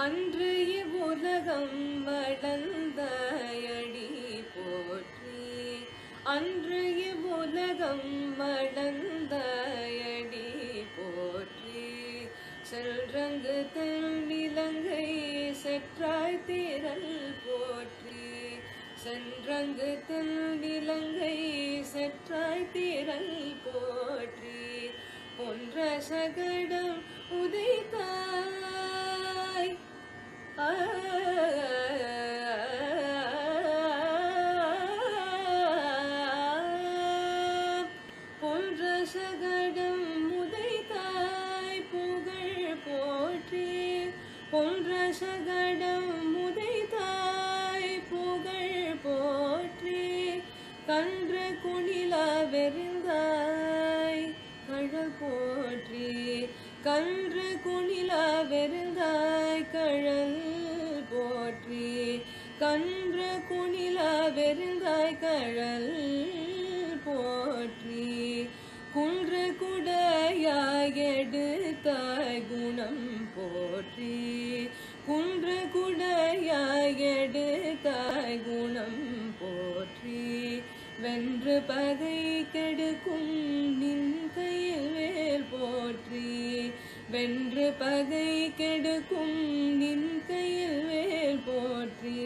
அன்று இவ்வுலகம் மடந்தயடி போற்றி. அன்று இவ்வுலகம் மடந்தயடி போற்றி. செல்றங்கு தென்னிலங்கை செற்றாய் திரள் போற்றி. சென்றங்கு தென்னிலங்கை செற்றாய் திரள் போற்றி. பொன்ற சகடம் உதைத்தாய் பொன்ற சகடம் உதைத்தாய் புகழ் போற்றி. பொன்ற சகடம் உதைத்தாய் புகழ் போற்றி. கன்ற குணிலா வெறிந்தாய் கழல் போற்றி. கன்று குணிலா வெறிந்தாய் கழல் போற்றி. கன்று குணிலா வெறிந்தாய் கழல் போற்றி. குன்று குடையாய் எடுத்தாய் குணம் போற்றி. குன்று குடையாய் எடுத்தாய் குணம் போற்றி. வென்று பகை கெடுக்கும் நின் கையில் வேல் போற்றி. வென்று பகை கெடுக்கும் நின் கையில் வேல் போற்றி.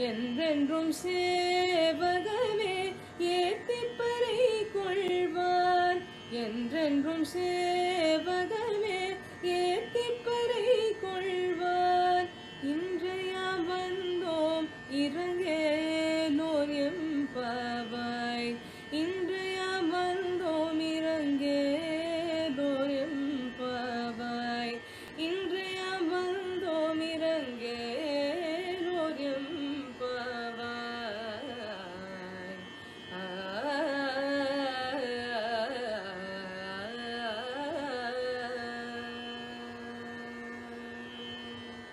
என்றென்றும் சேவகமே ஏத்திப்பறை கொள்வான். என்றென்றும் சேவகமே ஏத்தி